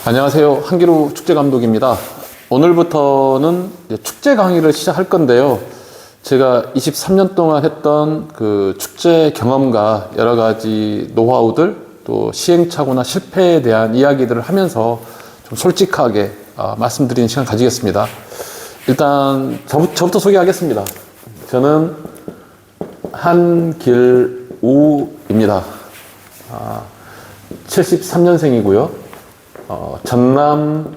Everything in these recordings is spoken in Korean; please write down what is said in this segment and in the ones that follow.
안녕하세요. 한기루 축제감독입니다. 오늘부터는 축제 강의를 시작할 건데요. 제가 23년 동안 했던 그 축제 경험과 여러 가지 노하우들, 또 시행착오나 실패에 대한 이야기들을 하면서 좀 솔직하게 말씀드리는 시간 가지겠습니다. 일단 저부터 소개하겠습니다. 저는 한길우입니다. 73년생이고요. 전남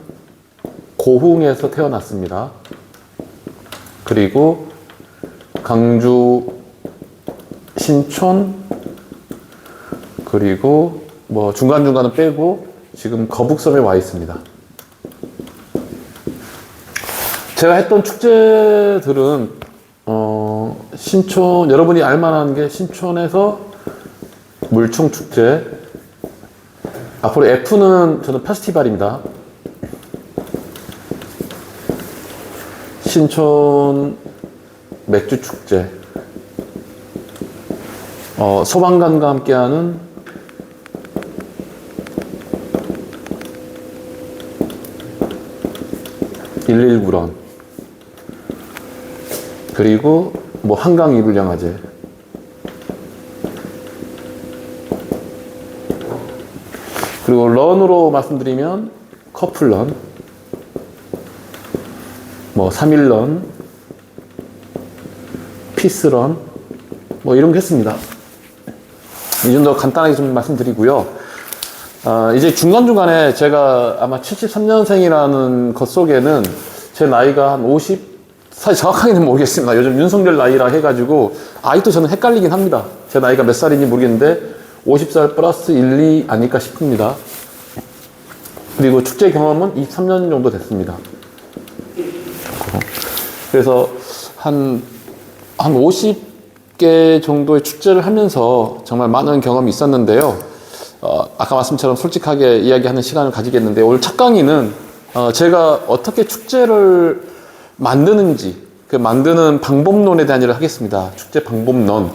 고흥에서 태어났습니다. 그리고 강주 신촌, 그리고 뭐 중간중간은 빼고 지금 거북섬에 와 있습니다. 제가 했던 축제들은 신촌, 여러분이 알만한 게 신촌에서 물총축제, 앞으로 F는 저는 페스티벌입니다. 신촌 맥주축제, 소방관과 함께하는 (119런) 그리고 뭐 한강 이불영화제, 그리고 런으로 말씀드리면 커플런, 뭐 3일런, 피스런, 뭐 이런 거 했습니다. 이 정도 간단하게 좀 말씀드리고요. 이제 중간중간에 제가 아마 73년생이라는 것 속에는 제 나이가 한 50, 사실 정확하게는 모르겠습니다. 요즘 윤석열 나이라 해가지고 아직도 저는 헷갈리긴 합니다. 제 나이가 몇 살인지 모르겠는데 50살 플러스 1, 2 아닐까 싶습니다. 그리고 축제 경험은 23년 정도 됐습니다. 그래서 한 50개 정도의 축제를 하면서 정말 많은 경험이 있었는데요. 아까 말씀처럼 솔직하게 이야기하는 시간을 가지겠는데, 오늘 첫 강의는 제가 어떻게 축제를 만드는지, 그 만드는 방법론에 대한 일을 하겠습니다. 축제 방법론.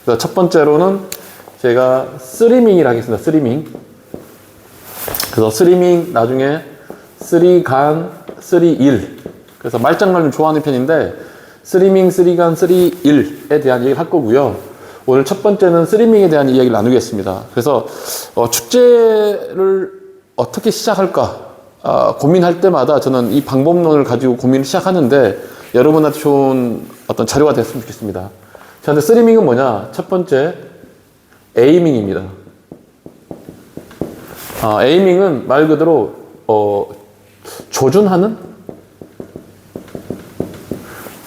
그래서 첫 번째로는 제가 스리밍이라 하겠습니다. 스리밍. 그래서 스리밍 나중에 3간 3일. 그래서 말장난 좀 좋아하는 편인데 스리밍 3간 3일에 대한 얘기를 할 거고요. 오늘 첫 번째는 스리밍에 대한 이야기를 나누겠습니다. 그래서 축제를 어떻게 시작할까 고민할 때마다 저는 이 방법론을 가지고 고민을 시작하는데 여러분한테 좋은 어떤 자료가 됐으면 좋겠습니다. 자, 근데 스리밍은 뭐냐? 첫 번째 에이밍입니다. 에이밍은 말 그대로 조준하는?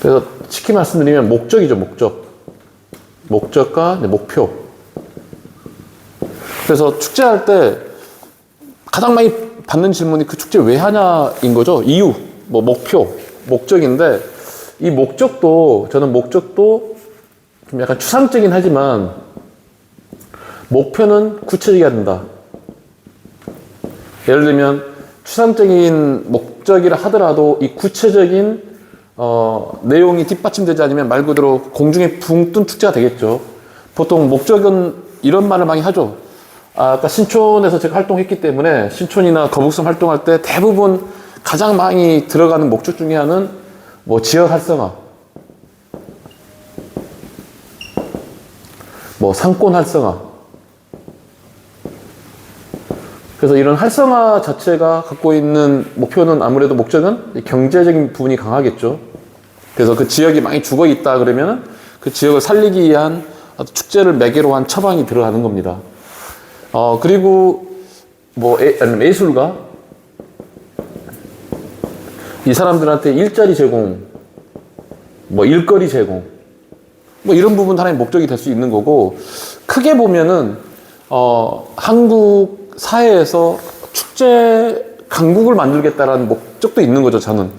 그래서 쉽게 말씀드리면 목적이죠. 목적과 목표. 그래서 축제할 때 가장 많이 받는 질문이 그 축제 왜 하냐인 거죠. 이유, 뭐 목표, 목적인데 이 목적도, 저는 목적도 좀 약간 추상적이긴 하지만 목표는 구체적이어야 된다. 예를 들면 추상적인 목적이라 하더라도 이 구체적인 내용이 뒷받침되지 않으면 말 그대로 공중에 붕 뜬 축제가 되겠죠. 보통 목적은 이런 말을 많이 하죠. 아까 신촌에서 제가 활동했기 때문에 신촌이나 거북섬 활동할 때 대부분 가장 많이 들어가는 목적 중에 하나는 뭐 지역 활성화, 뭐 상권 활성화. 그래서 이런 활성화 자체가 갖고 있는 목표는 아무래도 목적은 경제적인 부분이 강하겠죠. 그래서 그 지역이 많이 죽어 있다 그러면 그 지역을 살리기 위한 축제를 매개로 한 처방이 들어가는 겁니다. 그리고 뭐 아니면 예술가, 이 사람들한테 일자리 제공, 뭐 일거리 제공, 뭐 이런 부분 하나의 목적이 될 수 있는 거고, 크게 보면은 한국 사회에서 축제 강국을 만들겠다라는 목적도 있는 거죠, 저는.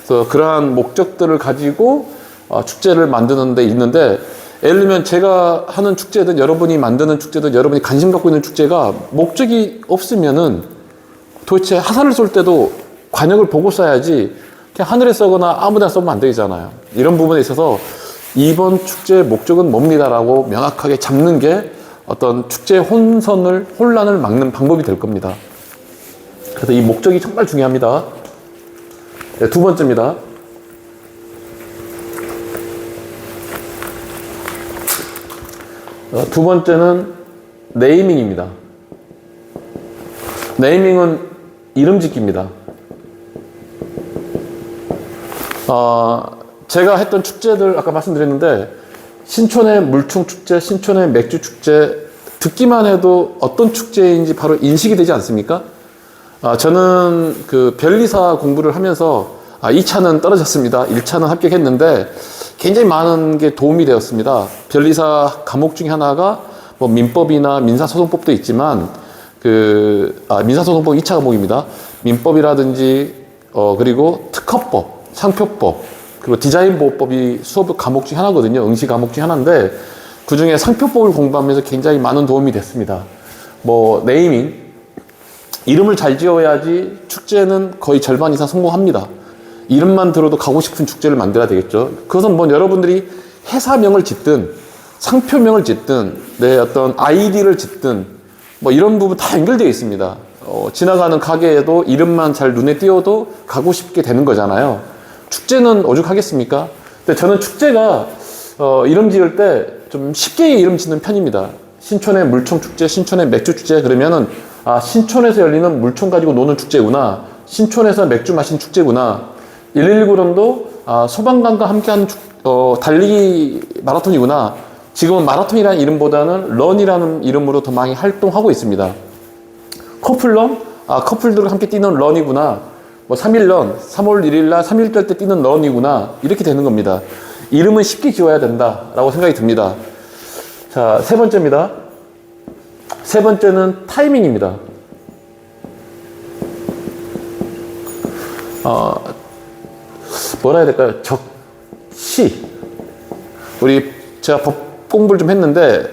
그래서 그러한 목적들을 가지고 축제를 만드는 데 있는데, 예를 들면 제가 하는 축제든 여러분이 만드는 축제든 여러분이 관심 갖고 있는 축제가 목적이 없으면은 도대체 화살을 쏠 때도 관역을 보고 쏴야지 그냥 하늘에 쏘거나 아무데나 쏘면 안 되잖아요. 이런 부분에 있어서 이번 축제의 목적은 뭡니다라고 명확하게 잡는 게 어떤 축제의 혼란을 막는 방법이 될 겁니다. 그래서 이 목적이 정말 중요합니다. 네, 두 번째입니다. 두 번째는 네이밍입니다. 네이밍은 이름 짓기입니다. 제가 했던 축제들 아까 말씀드렸는데 신촌의 물총축제, 신촌의 맥주축제 듣기만 해도 어떤 축제인지 바로 인식이 되지 않습니까? 저는 그 변리사 공부를 하면서 2차는 떨어졌습니다. 1차는 합격했는데 굉장히 많은 게 도움이 되었습니다. 변리사 과목 중에 하나가 뭐 민법이나 민사소송법도 있지만 민사소송법 2차 과목입니다. 민법이라든지 그리고 특허법, 상표법, 그리고 디자인보호법이 수업 과목 중에 하나거든요. 응시 과목 중에 하나인데 그 중에 상표법을 공부하면서 굉장히 많은 도움이 됐습니다. 뭐 네이밍, 이름을 잘 지어야지 축제는 거의 절반 이상 성공합니다. 이름만 들어도 가고 싶은 축제를 만들어야 되겠죠. 그것은 뭐 여러분들이 회사명을 짓든 상표명을 짓든 내 어떤 아이디를 짓든 뭐 이런 부분 다 연결되어 있습니다. 지나가는 가게에도 이름만 잘 눈에 띄어도 가고 싶게 되는 거잖아요. 축제는 오죽하겠습니까? 근데 저는 축제가 이름 지을 때 좀 쉽게 이름 짓는 편입니다. 신촌의 물총축제, 신촌의 맥주축제 그러면은 신촌에서 열리는 물총 가지고 노는 축제구나, 신촌에서 맥주 마신 축제구나, 119론도 소방관과 함께하는 달리기 마라톤이구나. 지금은 마라톤이라는 이름보다는 런이라는 이름으로 더 많이 활동하고 있습니다. 커플런, 커플들과 함께 뛰는 런이구나. 뭐 3일런, 3월 1일 날 3.1절 때 뛰는 런이구나. 이렇게 되는 겁니다. 이름은 쉽게 지어야 된다라고 생각이 듭니다. 자, 세 번째입니다. 세 번째는 타이밍입니다. 뭐라 해야 될까요? 적시. 제가 법 공부를 좀 했는데,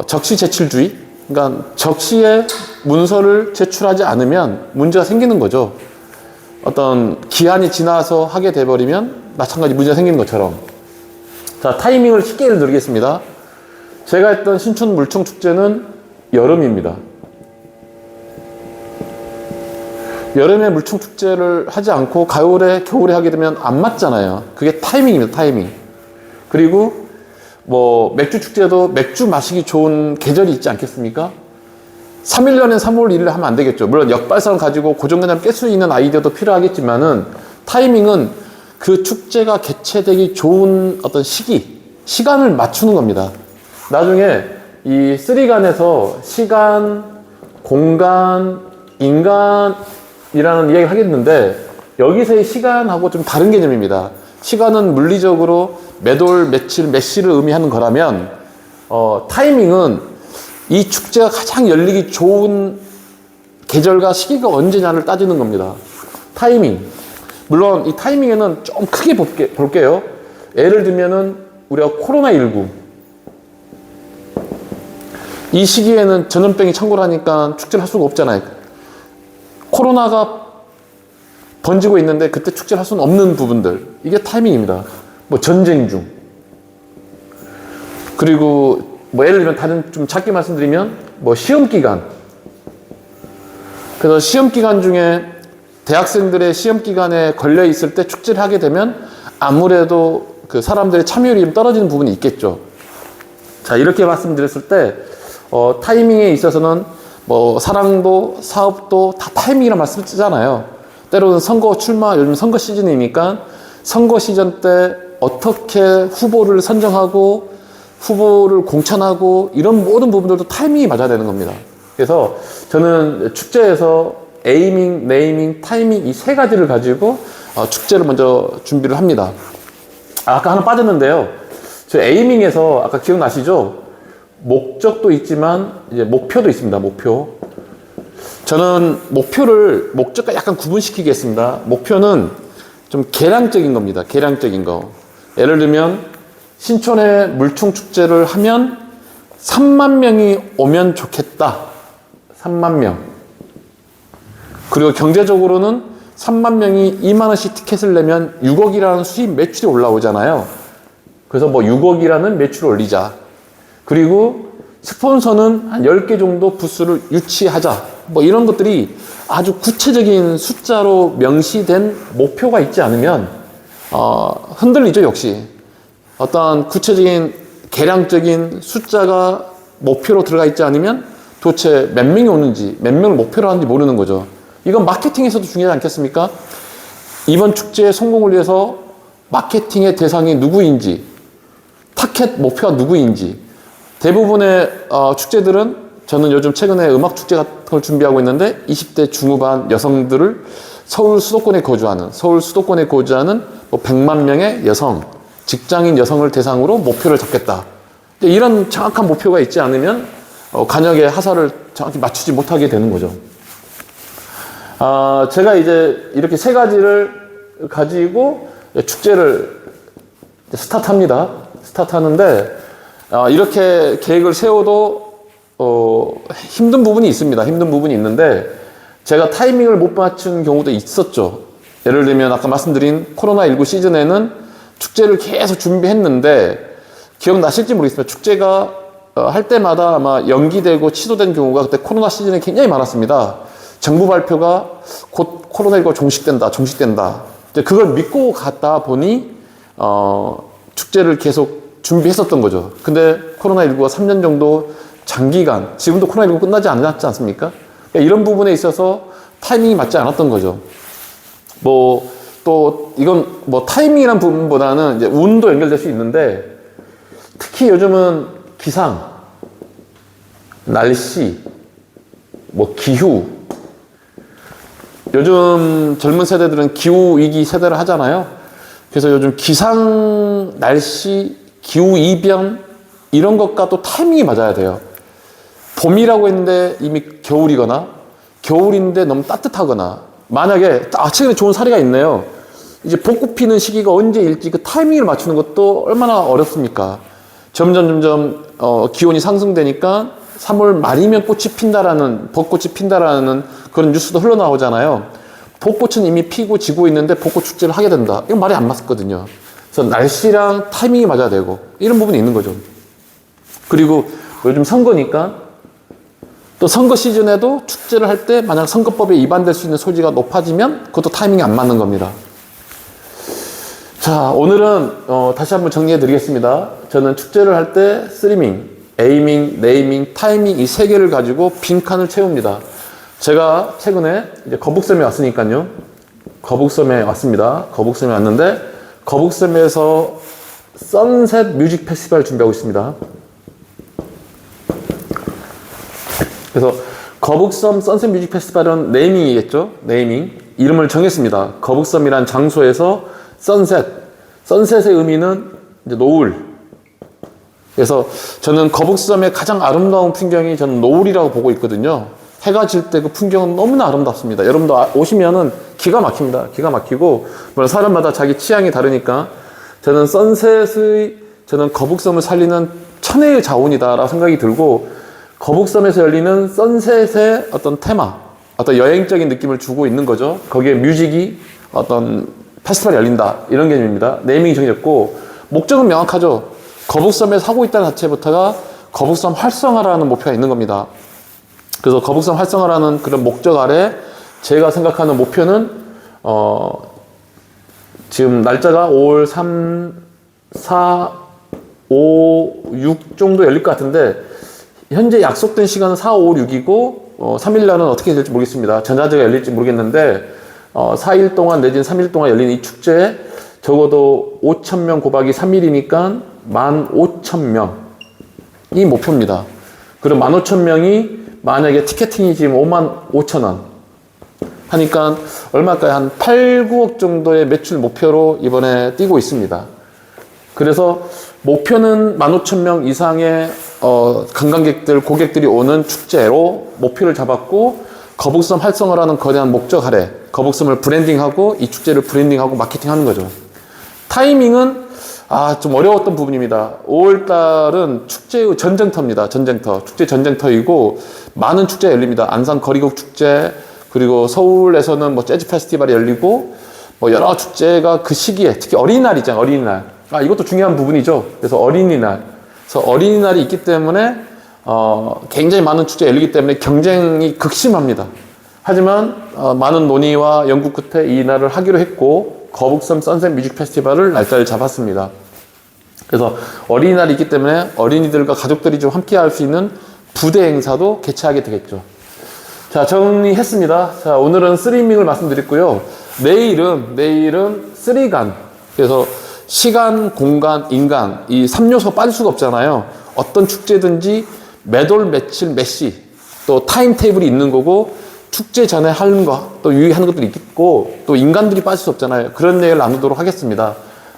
적시 제출주의. 그러니까 적시에 문서를 제출하지 않으면 문제가 생기는 거죠. 어떤 기한이 지나서 하게 돼버리면 마찬가지 문제가 생기는 것처럼. 자, 타이밍을 쉽게 예를 들겠습니다. 제가 했던 신촌 물총 축제는 여름입니다. 여름에 물총 축제를 하지 않고 가을에, 겨울에 하게 되면 안 맞잖아요. 그게 타이밍입니다, 타이밍. 그리고 뭐 맥주 축제도 맥주 마시기 좋은 계절이 있지 않겠습니까? 3.1년엔 3월 1일에 하면 안 되겠죠. 물론 역발상 가지고 고정관념 깰 수 있는 아이디어도 필요하겠지만은 타이밍은 그 축제가 개최되기 좋은 어떤 시간을 맞추는 겁니다. 나중에 이 쓰리간에서 시간, 공간, 인간이라는 이야기를 하겠는데 여기서의 시간하고 좀 다른 개념입니다. 시간은 물리적으로 몇 월, 며칠, 몇 시를 의미하는 거라면 타이밍은 이 축제가 가장 열리기 좋은 계절과 시기가 언제냐를 따지는 겁니다. 타이밍. 물론 이 타이밍에는 좀 크게 볼게요. 예를 들면은 우리가 코로나19 이 시기에는 전염병이 창궐하니까 축제를 할 수가 없잖아요. 코로나가 번지고 있는데 그때 축제를 할 수는 없는 부분들, 이게 타이밍입니다. 뭐 전쟁 중, 그리고 뭐 예를 들면 다른 좀 작게 말씀드리면 뭐 시험 기간. 그래서 시험 기간 중에 대학생들의 시험 기간에 걸려 있을 때 축제를 하게 되면 아무래도 그 사람들의 참여율이 좀 떨어지는 부분이 있겠죠. 자, 이렇게 말씀드렸을 때 타이밍에 있어서는 뭐 사랑도 사업도 다 타이밍이라는 말씀 쓰잖아요. 때로는 선거 출마, 요즘 선거 시즌이니까 선거 시즌 때 어떻게 후보를 선정하고 후보를 공천하고 이런 모든 부분들도 타이밍이 맞아야 되는 겁니다. 그래서 저는 축제에서 에이밍, 네이밍, 타이밍 이 세 가지를 가지고 축제를 먼저 준비를 합니다. 아까 하나 빠졌는데요. 저 에이밍에서 아까 기억나시죠? 목적도 있지만 이제 목표도 있습니다. 목표. 저는 목표를 목적과 약간 구분시키겠습니다. 목표는 좀 계량적인 겁니다. 계량적인 거. 예를 들면 신촌에 물총 축제를 하면 3만 명이 오면 좋겠다. 3만 명. 그리고 경제적으로는 3만 명이 2만 원씩 티켓을 내면 6억이라는 수입 매출이 올라오잖아요. 그래서 뭐 6억이라는 매출을 올리자. 그리고 스폰서는 한 10개 정도 부스를 유치하자. 뭐 이런 것들이 아주 구체적인 숫자로 명시된 목표가 있지 않으면 흔들리죠. 역시 어떤 구체적인 계량적인 숫자가 목표로 들어가 있지 않으면 도대체 몇 명이 오는지, 몇 명을 목표로 하는지 모르는 거죠. 이건 마케팅에서도 중요하지 않겠습니까? 이번 축제의 성공을 위해서 마케팅의 대상이 누구인지, 타켓 목표가 누구인지. 대부분의 축제들은, 저는 요즘 최근에 음악 축제 같은 걸 준비하고 있는데 20대 중후반 여성들을 서울 수도권에 거주하는 뭐 100만 명의 여성, 직장인 여성을 대상으로 목표를 잡겠다. 이런 정확한 목표가 있지 않으면 간역의 하사를 정확히 맞추지 못하게 되는 거죠. 제가 이제 이렇게 세 가지를 가지고 축제를 스타트합니다. 스타트하는데 이렇게 계획을 세워도 힘든 부분이 있습니다. 힘든 부분이 있는데 제가 타이밍을 못 맞춘 경우도 있었죠. 예를 들면 아까 말씀드린 코로나19 시즌에는 축제를 계속 준비했는데 기억나실지 모르겠습니다. 축제가 할 때마다 아마 연기되고 취소된 경우가 그때 코로나 시즌에 굉장히 많았습니다. 정부 발표가 곧 코로나19가 종식된다. 그걸 믿고 갔다 보니 축제를 계속 준비했었던 거죠. 근데 코로나19가 3년 정도 장기간, 지금도 코로나19 끝나지 않았지 않습니까? 그러니까 이런 부분에 있어서 타이밍이 맞지 않았던 거죠. 또 이건 타이밍이란 부분보다는 이제 운도 연결될 수 있는데, 특히 요즘은 기상, 날씨, 기후. 요즘 젊은 세대들은 기후위기 세대를 하잖아요. 그래서 요즘 기상, 날씨, 기후이변, 이런 것과 또 타이밍이 맞아야 돼요. 봄이라고 했는데 이미 겨울이거나, 겨울인데 너무 따뜻하거나, 만약에, 최근에 좋은 사례가 있네요. 이제 벚꽃 피는 시기가 언제일지 그 타이밍을 맞추는 것도 얼마나 어렵습니까? 점점 기온이 상승되니까 3월 말이면 벚꽃이 핀다라는 그런 뉴스도 흘러나오잖아요. 벚꽃은 이미 피고 지고 있는데 벚꽃 축제를 하게 된다. 이건 말이 안 맞거든요. 그래서 날씨랑 타이밍이 맞아야 되고, 이런 부분이 있는 거죠. 그리고 요즘 선거니까 또 선거 시즌에도 축제를 할 때 만약 선거법에 위반될 수 있는 소지가 높아지면 그것도 타이밍이 안 맞는 겁니다. 자, 오늘은 다시 한번 정리해 드리겠습니다. 저는 축제를 할 때 스리밍, 에이밍, 네이밍, 타이밍 이 세 개를 가지고 빈칸을 채웁니다. 제가 최근에 이제 거북섬에 왔으니까요. 거북섬에 왔습니다. 거북섬에 왔는데 거북섬에서 선셋 뮤직 페스티벌 준비하고 있습니다. 그래서 거북섬 선셋 뮤직 페스티벌은 네이밍이겠죠? 네이밍. 이름을 정했습니다. 거북섬이란 장소에서 선셋의 의미는 이제 노을. 그래서 저는 거북섬의 가장 아름다운 풍경이 저는 노을이라고 보고 있거든요. 해가 질 때 그 풍경은 너무나 아름답습니다. 여러분도 오시면은 기가 막힙니다. 기가 막히고, 물론 사람마다 자기 취향이 다르니까 저는 저는 거북섬을 살리는 천혜의 자원이다라고 생각이 들고, 거북섬에서 열리는 선셋의 어떤 테마, 어떤 여행적인 느낌을 주고 있는 거죠. 거기에 뮤직이 어떤 페스티벌이 열린다, 이런 개념입니다. 네이밍이 정해졌고, 목적은 명확하죠. 거북섬에서 하고 있다는 자체부터가 거북섬 활성화라는 목표가 있는 겁니다. 그래서 거북섬 활성화라는 그런 목적 아래 제가 생각하는 목표는 지금 날짜가 5월 3, 4, 5, 6 정도 열릴 것 같은데, 현재 약속된 시간은 4, 5, 6이고 3일 날은 어떻게 될지 모르겠습니다. 전자제가 열릴지 모르겠는데 4일 동안 내지는 3일 동안 열린 이 축제에 적어도 5,000명 곱하기 3일이니까 15,000명이 목표입니다. 그럼 15,000명이 만약에 티켓팅이 지금 55,000원 하니까 얼마일까요? 한 8, 9억 정도의 매출 목표로 이번에 뛰고 있습니다. 그래서 목표는 15,000명 이상의 관광객들, 고객들이 오는 축제로 목표를 잡았고, 거북섬 활성화라는 거대한 목적 아래 거북섬을 브랜딩하고 이 축제를 브랜딩하고 마케팅하는 거죠. 타이밍은 좀 어려웠던 부분입니다. 5월달은 축제의 전쟁터입니다. 축제 전쟁터이고 많은 축제가 열립니다. 안산 거리곡 축제, 그리고 서울에서는 재즈 페스티벌이 열리고 여러 축제가 그 시기에, 특히 어린이날 있잖아요. 어린이날. 이것도 중요한 부분이죠. 그래서 어린이날. 그래서 어린이날이 있기 때문에 굉장히 많은 축제가 열리기 때문에 경쟁이 극심합니다. 하지만 많은 논의와 연구 끝에 이 날을 하기로 했고 거북섬 선셋 뮤직 페스티벌을 날짜를 잡았습니다. 그래서 어린이날이 있기 때문에 어린이들과 가족들이 좀 함께 할 수 있는 부대 행사도 개최하게 되겠죠. 자, 정리했습니다. 자, 오늘은 쓰리밍을 말씀드렸고요. 내일은 쓰리간. 그래서 시간, 공간, 인간 이 3요소가 빠질 수가 없잖아요. 어떤 축제든지 매돌, 며칠, 몇 시 또 타임 테이블이 있는 거고 축제 전에 하는 거 또 유의하는 것들이 있고 또 인간들이 빠질 수 없잖아요. 그런 얘기를 나누도록 하겠습니다.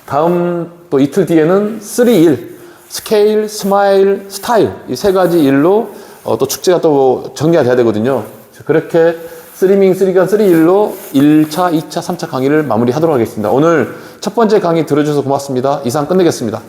다음 또 이틀 뒤에는 3일 스케일, 스마일, 스타일 이 세 가지 일로 또 축제가 또 정리가 돼야 되거든요. 그렇게 쓰리밍, 쓰리간, 쓰리일로 1차, 2차, 3차 강의를 마무리하도록 하겠습니다. 오늘 첫 번째 강의 들어주셔서 고맙습니다. 이상 끝내겠습니다.